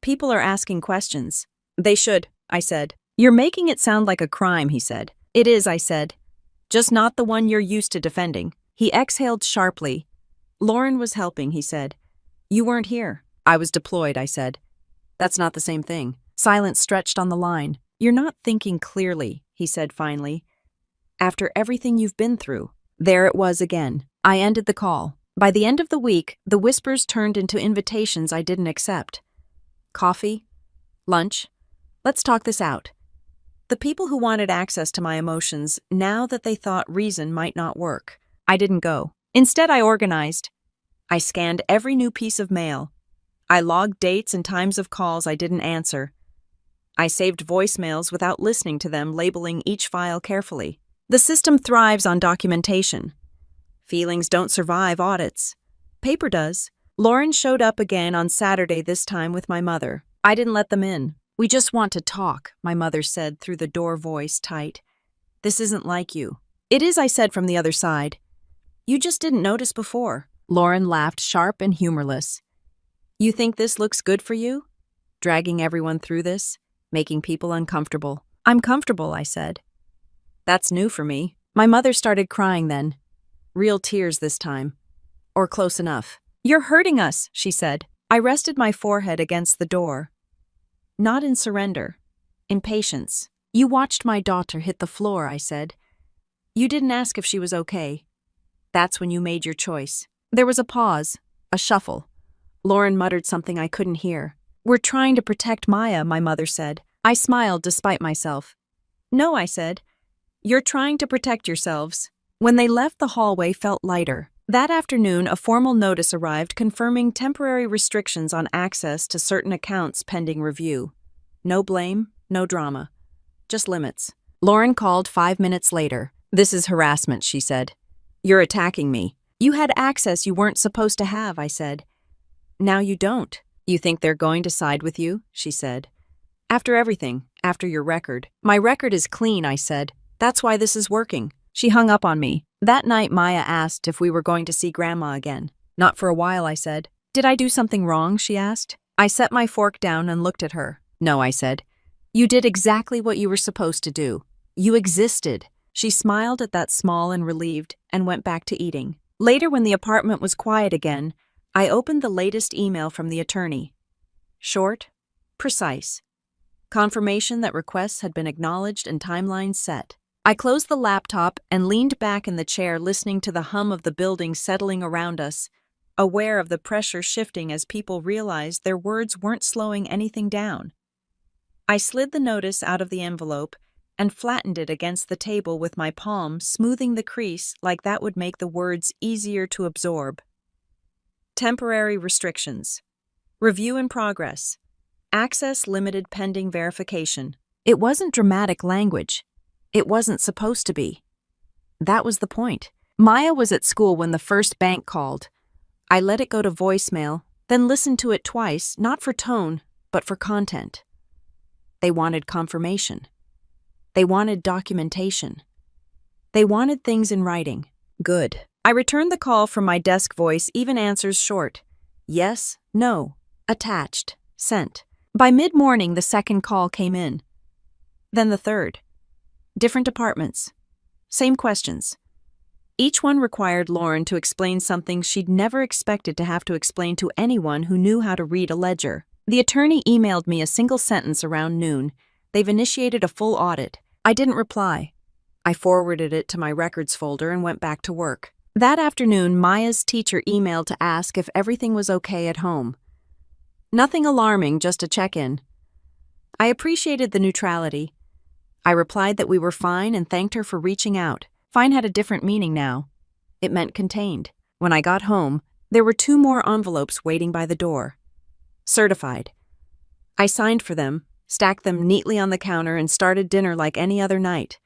People are asking questions. They should, I said. You're making it sound like a crime, he said. It is, I said. Just not the one you're used to defending. He exhaled sharply. Lauren was helping, he said. You weren't here. I was deployed, I said. That's not the same thing. Silence stretched on the line. You're not thinking clearly, he said finally. After everything you've been through. There it was again. I ended the call. By the end of the week, the whispers turned into invitations I didn't accept. Coffee? Lunch? Let's talk this out. The people who wanted access to my emotions, now that they thought reason might not work. I didn't go. Instead, I organized. I scanned every new piece of mail. I logged dates and times of calls I didn't answer. I saved voicemails without listening to them, labeling each file carefully. The system thrives on documentation. Feelings don't survive audits. Paper does. Lauren showed up again on Saturday, this time with my mother. I didn't let them in. We just want to talk, my mother said through the door, voice tight. This isn't like you. It is, I said from the other side. You just didn't notice before. Lauren laughed, sharp and humorless. You think this looks good for you? Dragging everyone through this? Making people uncomfortable. I'm comfortable, I said. That's new for me. My mother started crying then. Real tears this time. Or close enough. You're hurting us, she said. I rested my forehead against the door. Not in surrender. In patience. You watched my daughter hit the floor, I said. You didn't ask if she was okay. That's when you made your choice. There was a pause. A shuffle. Lauren muttered something I couldn't hear. We're trying to protect Maya, my mother said. I smiled despite myself. No, I said. You're trying to protect yourselves. When they left, the hallway felt lighter. That afternoon, a formal notice arrived confirming temporary restrictions on access to certain accounts pending review. No blame, no drama. Just limits. Lauren called 5 minutes later. This is harassment, she said. You're attacking me. You had access you weren't supposed to have, I said. Now you don't. You think they're going to side with you, she said. After everything, after your record. My record is clean, I said. That's why this is working. She hung up on me. That night, Maya asked if we were going to see Grandma again. Not for a while, I said. Did I do something wrong, she asked. I set my fork down and looked at her. No, I said. You did exactly what you were supposed to do. You existed. She smiled at that, small and relieved, and went back to eating. Later, when the apartment was quiet again, I opened the latest email from the attorney. Short, precise. Confirmation that requests had been acknowledged and timelines set. I closed the laptop and leaned back in the chair, listening to the hum of the building settling around us, aware of the pressure shifting as people realized their words weren't slowing anything down. I slid the notice out of the envelope and flattened it against the table with my palm, smoothing the crease like that would make the words easier to absorb. Temporary restrictions. Review in progress. Access limited pending verification. It wasn't dramatic language. It wasn't supposed to be. That was the point. Maya was at school when the first bank called. I let it go to voicemail, then listened to it twice, not for tone, but for content. They wanted confirmation. They wanted documentation. They wanted things in writing. Good. I returned the call from my desk, voice, even answers short. Yes, no, attached, sent. By mid-morning, the second call came in. Then the third. Different departments. Same questions. Each one required Lauren to explain something she'd never expected to have to explain to anyone who knew how to read a ledger. The attorney emailed me a single sentence around noon. They've initiated a full audit. I didn't reply. I forwarded it to my records folder and went back to work. That afternoon, Maya's teacher emailed to ask if everything was okay at home. Nothing alarming, just a check-in. I appreciated the neutrality. I replied that we were fine and thanked her for reaching out. Fine had a different meaning now. It meant contained. When I got home, there were 2 more envelopes waiting by the door. Certified. I signed for them, stacked them neatly on the counter, and started dinner like any other night.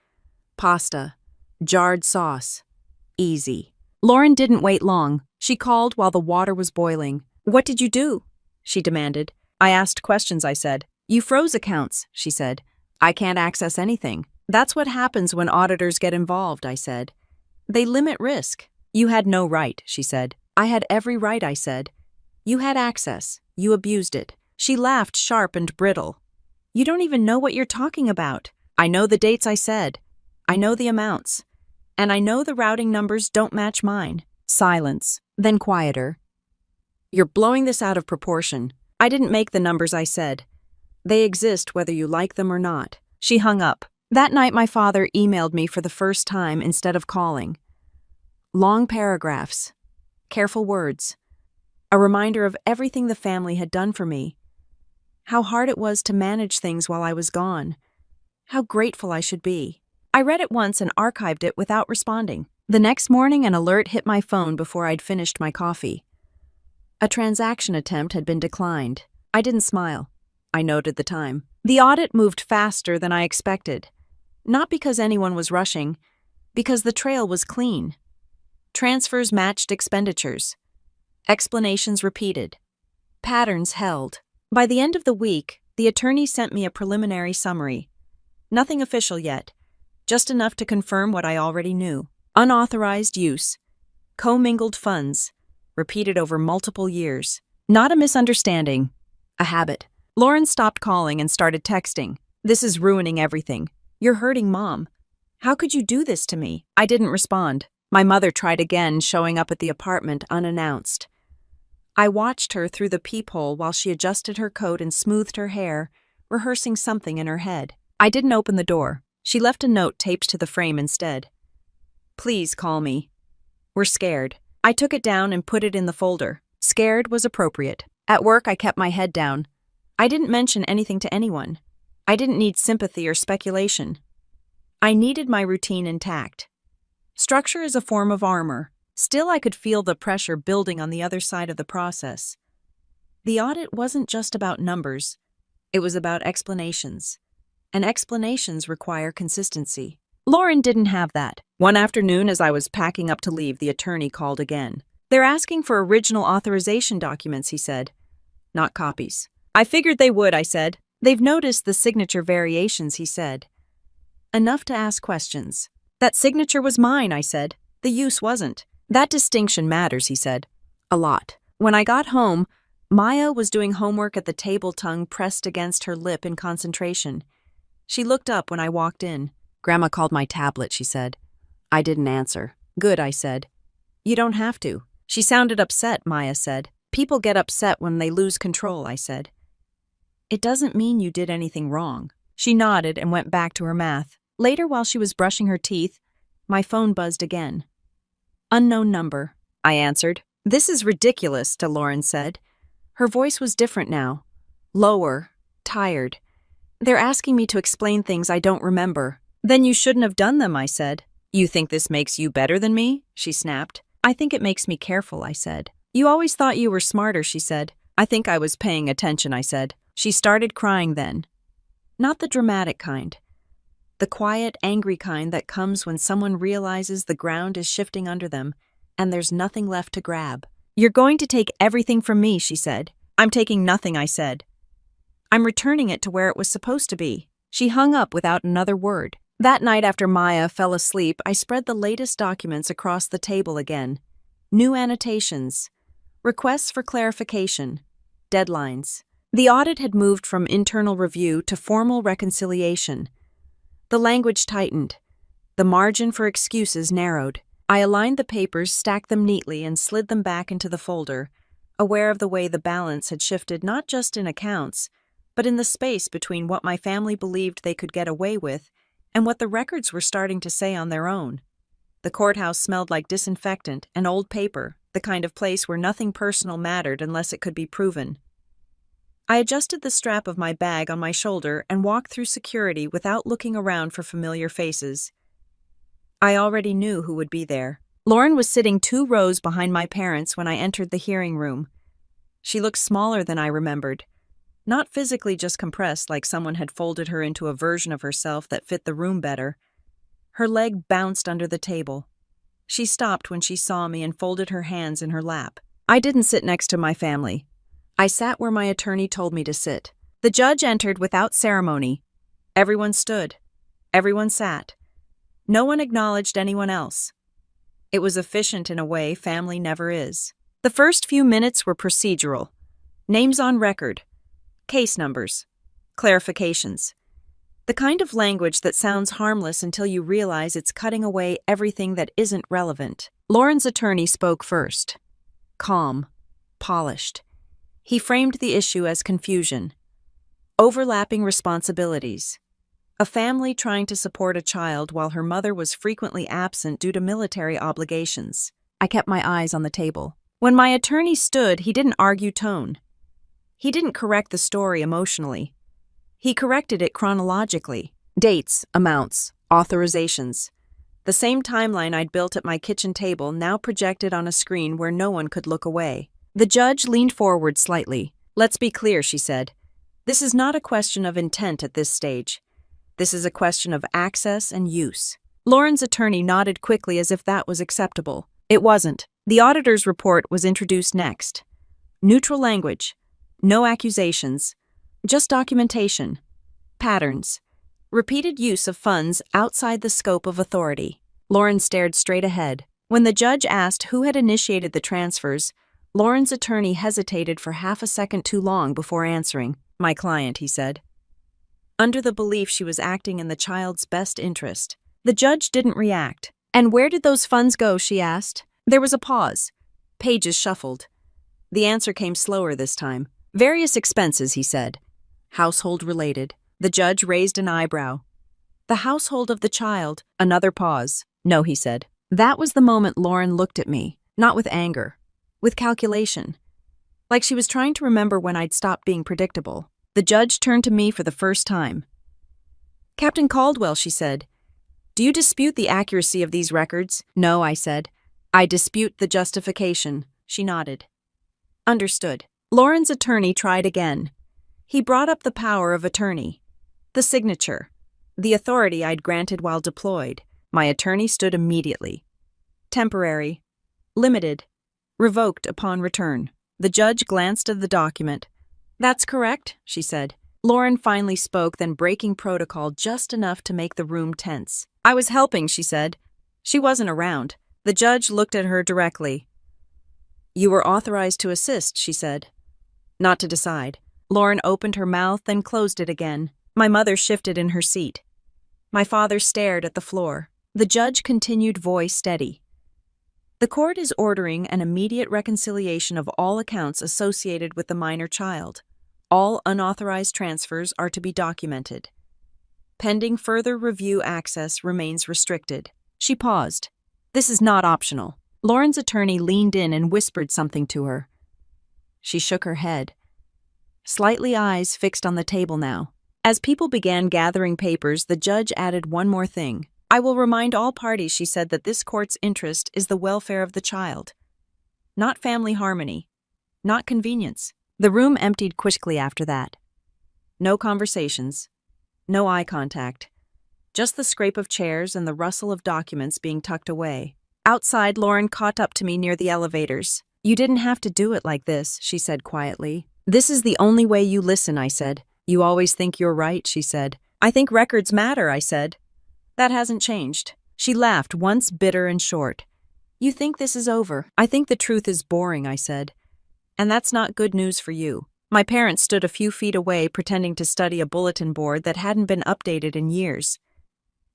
Pasta. Jarred sauce. Easy. Lauren didn't wait long. She called while the water was boiling. What did you do? She demanded. I asked questions, I said. You froze accounts, she said. I can't access anything. That's what happens when auditors get involved, I said. They limit risk. You had no right, she said. I had every right, I said. You had access. You abused it. She laughed, sharp and brittle. You don't even know what you're talking about. I know the dates, I said. I know the amounts. And I know the routing numbers don't match mine. Silence, then quieter. You're blowing this out of proportion. I didn't make the numbers, I said. They exist whether you like them or not. She hung up. That night my father emailed me for the first time instead of calling. Long paragraphs. Careful words. A reminder of everything the family had done for me. How hard it was to manage things while I was gone. How grateful I should be. I read it once and archived it without responding. The next morning, an alert hit my phone before I'd finished my coffee. A transaction attempt had been declined. I didn't smile. I noted the time. The audit moved faster than I expected. Not because anyone was rushing, because the trail was clean. Transfers matched expenditures. Explanations repeated. Patterns held. By the end of the week, the attorney sent me a preliminary summary. Nothing official yet, just enough to confirm what I already knew. Unauthorized use. Commingled funds. Repeated over multiple years. Not a misunderstanding. A habit. Lauren stopped calling and started texting. This is ruining everything. You're hurting Mom. How could you do this to me? I didn't respond. My mother tried again, showing up at the apartment unannounced. I watched her through the peephole while she adjusted her coat and smoothed her hair, rehearsing something in her head. I didn't open the door. She left a note taped to the frame instead. Please call me. We're scared. I took it down and put it in the folder. Scared was appropriate. At work, I kept my head down. I didn't mention anything to anyone. I didn't need sympathy or speculation. I needed my routine intact. Structure is a form of armor. Still, I could feel the pressure building on the other side of the process. The audit wasn't just about numbers. It was about explanations. And explanations require consistency. Lauren didn't have that. One afternoon, as I was packing up to leave, the attorney called again. They're asking for original authorization documents, he said. Not copies. I figured they would, I said. They've noticed the signature variations, he said. Enough to ask questions. That signature was mine, I said. The use wasn't. That distinction matters, he said. A lot. When I got home, Maya was doing homework at the table, tongue pressed against her lip in concentration. She looked up when I walked in. Grandma called my tablet, she said. I didn't answer. Good, I said. You don't have to. She sounded upset, Maya said. People get upset when they lose control, I said. It doesn't mean you did anything wrong. She nodded and went back to her math. Later, while she was brushing her teeth, my phone buzzed again. Unknown number, I answered. This is ridiculous, Lauren said. Her voice was different now. Lower, tired. They're asking me to explain things I don't remember. Then you shouldn't have done them, I said. You think this makes you better than me? She snapped. I think it makes me careful, I said. You always thought you were smarter, she said. I think I was paying attention, I said. She started crying then. Not the dramatic kind. The quiet, angry kind that comes when someone realizes the ground is shifting under them and there's nothing left to grab. You're going to take everything from me, she said. I'm taking nothing, I said. I'm returning it to where it was supposed to be. She hung up without another word. That night after Maya fell asleep, I spread the latest documents across the table again. New annotations, requests for clarification, deadlines. The audit had moved from internal review to formal reconciliation. The language tightened. The margin for excuses narrowed. I aligned the papers, stacked them neatly, and slid them back into the folder, aware of the way the balance had shifted not just in accounts, but in the space between what my family believed they could get away with and what the records were starting to say on their own. The courthouse smelled like disinfectant and old paper, the kind of place where nothing personal mattered unless it could be proven. I adjusted the strap of my bag on my shoulder and walked through security without looking around for familiar faces. I already knew who would be there. Lauren was sitting 2 rows behind my parents when I entered the hearing room. She looked smaller than I remembered. Not physically just compressed like someone had folded her into a version of herself that fit the room better. Her leg bounced under the table. She stopped when she saw me and folded her hands in her lap. I didn't sit next to my family. I sat where my attorney told me to sit. The judge entered without ceremony. Everyone stood. Everyone sat. No one acknowledged anyone else. It was efficient in a way family never is. The first few minutes were procedural. Names on record. Case numbers. Clarifications. The kind of language that sounds harmless until you realize it's cutting away everything that isn't relevant. Lauren's attorney spoke first. Calm. Polished. He framed the issue as confusion. Overlapping responsibilities. A family trying to support a child while her mother was frequently absent due to military obligations. I kept my eyes on the table. When my attorney stood, he didn't argue tone. He didn't correct the story emotionally. He corrected it chronologically. Dates, amounts, authorizations. The same timeline I'd built at my kitchen table now projected on a screen where no one could look away. The judge leaned forward slightly. "Let's be clear," she said. "This is not a question of intent at this stage. This is a question of access and use." Lauren's attorney nodded quickly as if that was acceptable. It wasn't. The auditor's report was introduced next. Neutral language. No accusations. Just documentation. Patterns. Repeated use of funds outside the scope of authority. Lauren stared straight ahead. When the judge asked who had initiated the transfers, Lauren's attorney hesitated for half a second too long before answering. "My client," he said, under the belief she was acting in the child's best interest. The judge didn't react. "And where did those funds go?" she asked. There was a pause. Pages shuffled. The answer came slower this time. "Various expenses," he said. "Household related." The judge raised an eyebrow. "The household of the child." Another pause. "No," he said. That was the moment Lauren looked at me, not with anger, with calculation. Like she was trying to remember when I'd stopped being predictable. The judge turned to me for the first time. "Captain Caldwell," she said, "do you dispute the accuracy of these records?" "No," I said. "I dispute the justification." She nodded. "Understood." Lauren's attorney tried again. He brought up the power of attorney. The signature. The authority I'd granted while deployed. My attorney stood immediately. Temporary. Limited. Revoked upon return. The judge glanced at the document. "That's correct," she said. Lauren finally spoke, then breaking protocol just enough to make the room tense. "I was helping," she said. She wasn't around. The judge looked at her directly. "You were authorized to assist," she said. "Not to decide." Lauren opened her mouth, then closed it again. My mother shifted in her seat. My father stared at the floor. The judge continued, voice steady. "The court is ordering an immediate reconciliation of all accounts associated with the minor child. All unauthorized transfers are to be documented. Pending further review, access remains restricted." She paused. "This is not optional." Lauren's attorney leaned in and whispered something to her. She shook her head. Slightly eyes fixed on the table now. As people began gathering papers, the judge added one more thing. "I will remind all parties," she said, "that this court's interest is the welfare of the child. Not family harmony. Not convenience." The room emptied quickly after that. No conversations. No eye contact. Just the scrape of chairs and the rustle of documents being tucked away. Outside, Lauren caught up to me near the elevators. "You didn't have to do it like this," she said quietly. "This is the only way you listen," I said. "You always think you're right," she said. "I think records matter," I said. "That hasn't changed." She laughed, once bitter and short. "You think this is over." "I think the truth is boring," I said. "And that's not good news for you." My parents stood a few feet away, pretending to study a bulletin board that hadn't been updated in years.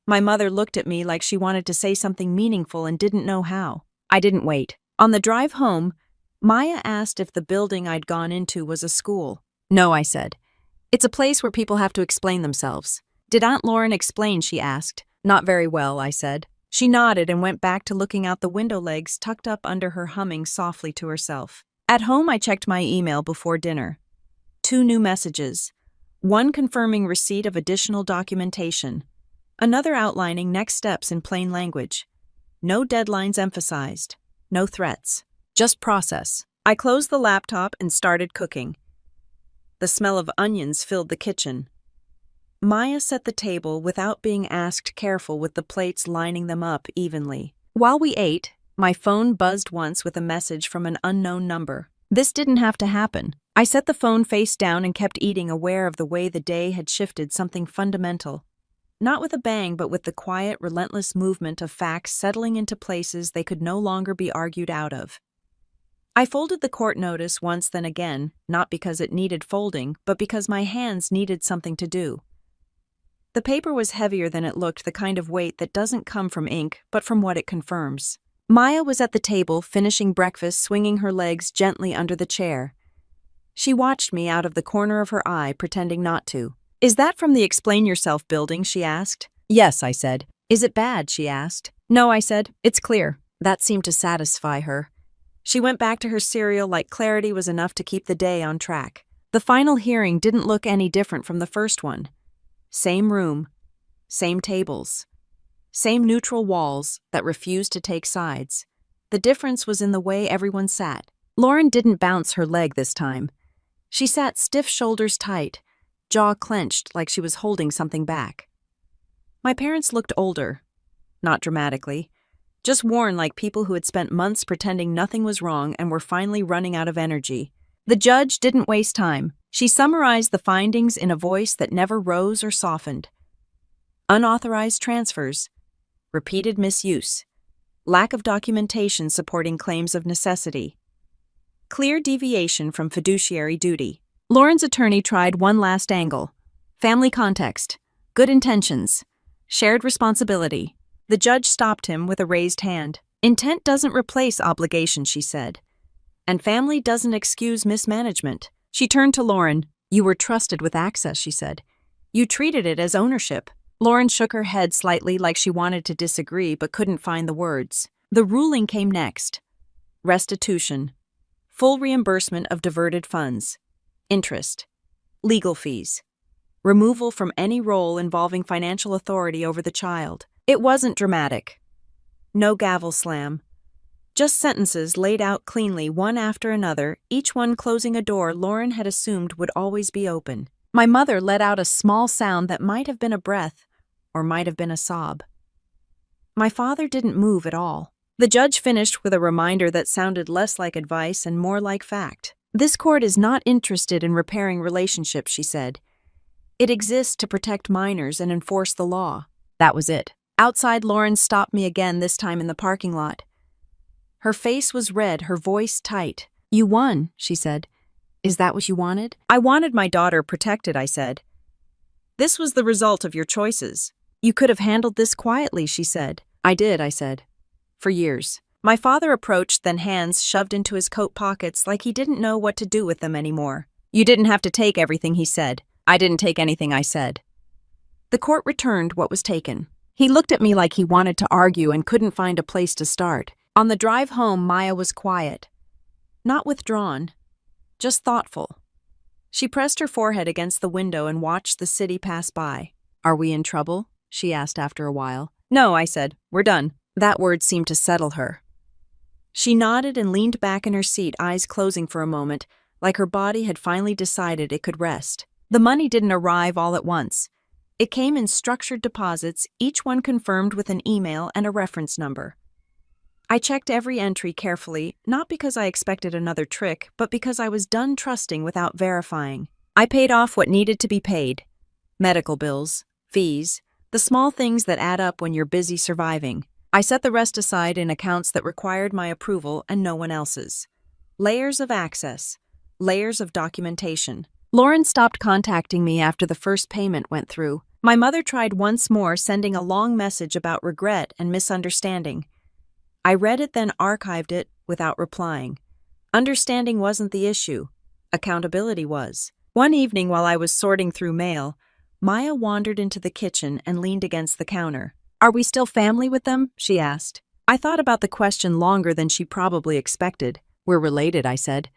My mother looked at me like she wanted to say something meaningful and didn't know how. I didn't wait. On the drive home, Maya asked if the building I'd gone into was a school. "No," I said. "It's a place where people have to explain themselves." "Did Aunt Lauren explain?" she asked. "Not very well," I said. She nodded and went back to looking out the window legs tucked up under her, humming softly to herself. At home, I checked my email before dinner. 2 new messages. One confirming receipt of additional documentation. Another outlining next steps in plain language. No deadlines emphasized. No threats. Just process. I closed the laptop and started cooking. The smell of onions filled the kitchen. Maya set the table without being asked, careful with the plates lining them up evenly. While we ate, my phone buzzed once with a message from an unknown number. This didn't have to happen. I set the phone face down and kept eating, aware of the way the day had shifted something fundamental. Not with a bang, but with the quiet, relentless movement of facts settling into places they could no longer be argued out of. I folded the court notice once, then again, not because it needed folding, but because my hands needed something to do. The paper was heavier than it looked, the kind of weight that doesn't come from ink, but from what it confirms. Maya was at the table, finishing breakfast, swinging her legs gently under the chair. She watched me out of the corner of her eye, pretending not to. "Is that from the Explain Yourself building?" she asked. "Yes," I said. "Is it bad?" she asked. "No," I said. "It's clear." That seemed to satisfy her. She went back to her cereal like clarity was enough to keep the day on track. The final hearing didn't look any different from the first one. Same room, same tables, same neutral walls that refused to take sides. The difference was in the way everyone sat. Lauren didn't bounce her leg this time. She sat stiff, shoulders tight, jaw clenched like she was holding something back. My parents looked older, not dramatically, just worn like people who had spent months pretending nothing was wrong and were finally running out of energy. The judge didn't waste time. She summarized the findings in a voice that never rose or softened. Unauthorized transfers, repeated misuse, lack of documentation supporting claims of necessity, clear deviation from fiduciary duty. Lauren's attorney tried one last angle. Family context, good intentions, shared responsibility. The judge stopped him with a raised hand. "Intent doesn't replace obligation," she said. "And family doesn't excuse mismanagement." She turned to Lauren. "You were trusted with access," she said. "You treated it as ownership." Lauren shook her head slightly like she wanted to disagree but couldn't find the words. The ruling came next. Restitution. Full reimbursement of diverted funds. Interest. Legal fees. Removal from any role involving financial authority over the child. It wasn't dramatic. No gavel slam. Just sentences laid out cleanly, one after another, each one closing a door Lauren had assumed would always be open. My mother let out a small sound that might have been a breath, or might have been a sob. My father didn't move at all. The judge finished with a reminder that sounded less like advice and more like fact. "This court is not interested in repairing relationships," she said. "It exists to protect minors and enforce the law." That was it. Outside, Lauren stopped me again, this time in the parking lot. Her face was red, her voice tight. "You won," she said. "Is that what you wanted?" "I wanted my daughter protected," I said. "This was the result of your choices." "You could have handled this quietly," she said. "I did," I said. "For years." My father approached, then hands shoved into his coat pockets like he didn't know what to do with them anymore. "You didn't have to take everything," he said. "I didn't take anything," I said. The court returned what was taken. He looked at me like he wanted to argue and couldn't find a place to start. On the drive home, Maya was quiet. Not withdrawn, just thoughtful. She pressed her forehead against the window and watched the city pass by. "Are we in trouble?" she asked after a while. "No," I said. "We're done." That word seemed to settle her. She nodded and leaned back in her seat, eyes closing for a moment, like her body had finally decided it could rest. The money didn't arrive all at once. It came in structured deposits, each one confirmed with an email and a reference number. I checked every entry carefully, not because I expected another trick, but because I was done trusting without verifying. I paid off what needed to be paid. Medical bills, fees, the small things that add up when you're busy surviving. I set the rest aside in accounts that required my approval and no one else's. Layers of access, layers of documentation. Lauren stopped contacting me after the first payment went through. My mother tried once more, sending a long message about regret and misunderstanding. I read it, then archived it without replying. Understanding wasn't the issue. Accountability was. One evening while I was sorting through mail, Maya wandered into the kitchen and leaned against the counter. "Are we still family with them?" she asked. I thought about the question longer than she probably expected. "We're related," I said.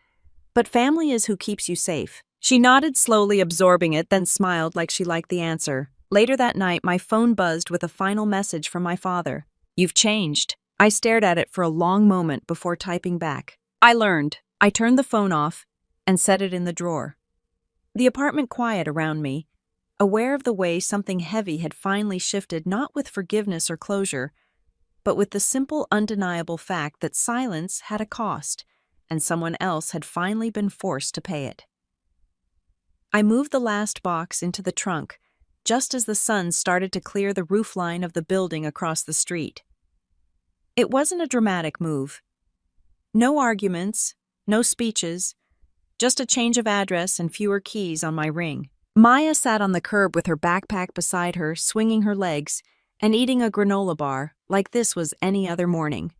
"But family is who keeps you safe." She nodded slowly, absorbing it, then smiled like she liked the answer. Later that night, my phone buzzed with a final message from my father. "You've changed." I stared at it for a long moment before typing back. "I learned." I turned the phone off and set it in the drawer. The apartment quiet around me, aware of the way something heavy had finally shifted, not with forgiveness or closure, but with the simple, undeniable fact that silence had a cost, and someone else had finally been forced to pay it. I moved the last box into the trunk, just as the sun started to clear the roofline of the building across the street. It wasn't a dramatic move. No arguments, no speeches, just a change of address and fewer keys on my ring. Maya sat on the curb with her backpack beside her, swinging her legs, and eating a granola bar like this was any other morning.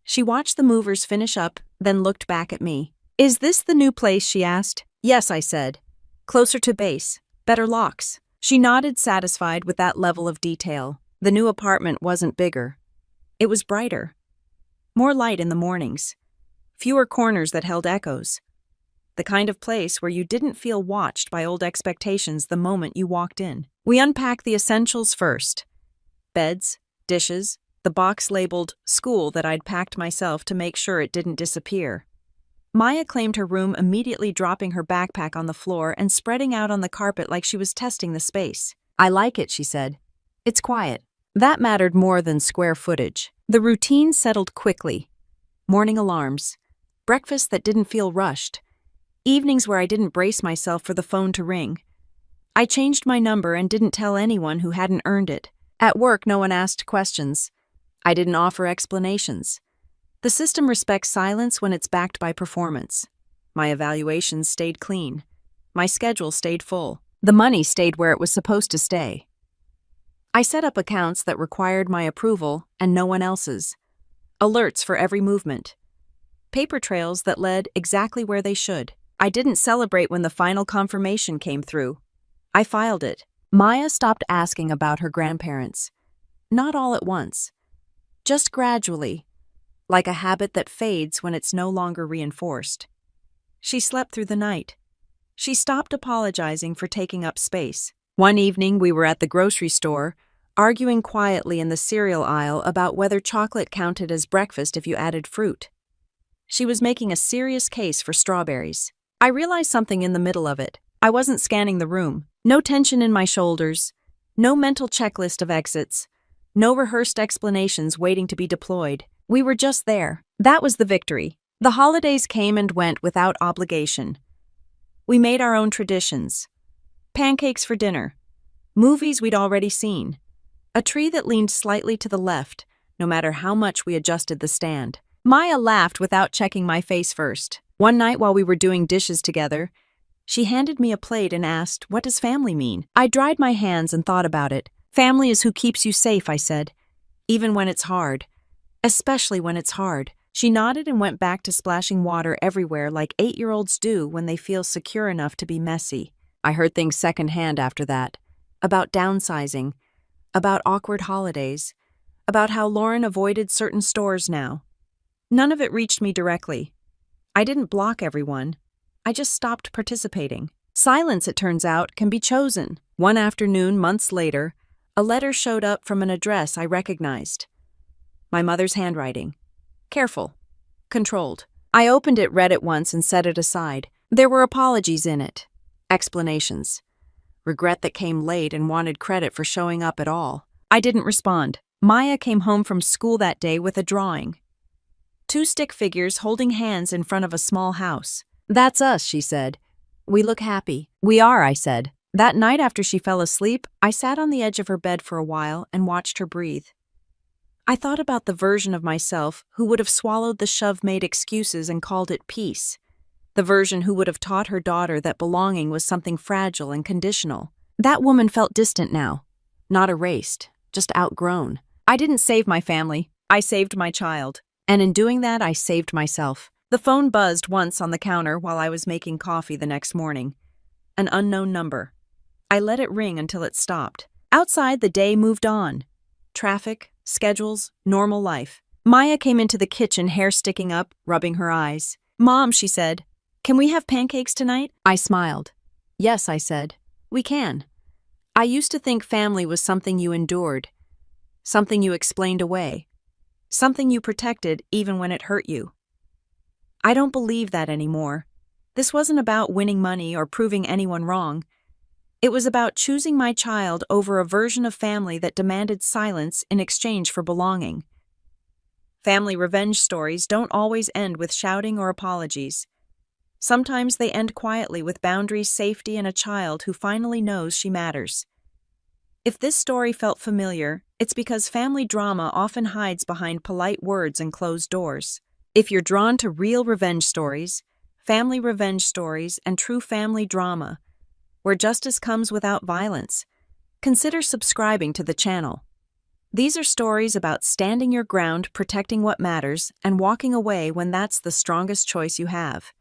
She watched the movers finish up, then looked back at me. "Is this the new place?" she asked. "Yes," I said. "Closer to base, better locks." She nodded, satisfied with that level of detail. The new apartment wasn't bigger. It was brighter. More light in the mornings. Fewer corners that held echoes. The kind of place where you didn't feel watched by old expectations the moment you walked in. We unpacked the essentials first. Beds, dishes, the box labeled school that I'd packed myself to make sure it didn't disappear. Maya claimed her room, immediately dropping her backpack on the floor and spreading out on the carpet like she was testing the space. "I like it," she said. "It's quiet." That mattered more than square footage. The routine settled quickly. Morning alarms. Breakfast that didn't feel rushed. Evenings where I didn't brace myself for the phone to ring. I changed my number and didn't tell anyone who hadn't earned it. At work, no one asked questions. I didn't offer explanations. The system respects silence when it's backed by performance. My evaluations stayed clean. My schedule stayed full. The money stayed where it was supposed to stay. I set up accounts that required my approval and no one else's. Alerts for every movement. Paper trails that led exactly where they should. I didn't celebrate when the final confirmation came through. I filed it. Maya stopped asking about her grandparents. Not all at once. Just gradually, like a habit that fades when it's no longer reinforced. She slept through the night. She stopped apologizing for taking up space. One evening, we were at the grocery store, arguing quietly in the cereal aisle about whether chocolate counted as breakfast if you added fruit. She was making a serious case for strawberries. I realized something in the middle of it. I wasn't scanning the room. No tension in my shoulders. No mental checklist of exits. No rehearsed explanations waiting to be deployed. We were just there. That was the victory. The holidays came and went without obligation. We made our own traditions. Pancakes for dinner. Movies we'd already seen. A tree that leaned slightly to the left, no matter how much we adjusted the stand. Maya laughed without checking my face first. One night while we were doing dishes together, she handed me a plate and asked, "What does family mean?" I dried my hands and thought about it. "Family is who keeps you safe," I said. "Even when it's hard. Especially when it's hard." She nodded and went back to splashing water everywhere like 8-year-olds do when they feel secure enough to be messy. I heard things secondhand after that. About downsizing. About awkward holidays. About how Lauren avoided certain stores now. None of it reached me directly. I didn't block everyone. I just stopped participating. Silence, it turns out, can be chosen. One afternoon, months later, a letter showed up from an address I recognized. My mother's handwriting. Careful. Controlled. I opened it, read it once, and set it aside. There were apologies in it. Explanations. Regret that came late and wanted credit for showing up at all. I didn't respond. Maya came home from school that day with a drawing. 2 stick figures holding hands in front of a small house. "That's us," she said. "We look happy." "We are," I said. That night after she fell asleep, I sat on the edge of her bed for a while and watched her breathe. I thought about the version of myself who would have swallowed the shove-made excuses and called it peace. The version who would have taught her daughter that belonging was something fragile and conditional. That woman felt distant now. Not erased, just outgrown. I didn't save my family. I saved my child. And in doing that, I saved myself. The phone buzzed once on the counter while I was making coffee the next morning. An unknown number. I let it ring until it stopped. Outside, the day moved on. Traffic, schedules, normal life. Maya came into the kitchen, hair sticking up, rubbing her eyes. "Mom," she said, "can we have pancakes tonight?" I smiled. "Yes," I said, "we can." I used to think family was something you endured, something you explained away, something you protected even when it hurt you. I don't believe that anymore. This wasn't about winning money or proving anyone wrong. It was about choosing my child over a version of family that demanded silence in exchange for belonging. Family revenge stories don't always end with shouting or apologies. Sometimes they end quietly with boundaries, safety, and a child who finally knows she matters. If this story felt familiar, it's because family drama often hides behind polite words and closed doors. If you're drawn to real revenge stories, family revenge stories, and true family drama, where justice comes without violence, consider subscribing to the channel. These are stories about standing your ground, protecting what matters, and walking away when that's the strongest choice you have.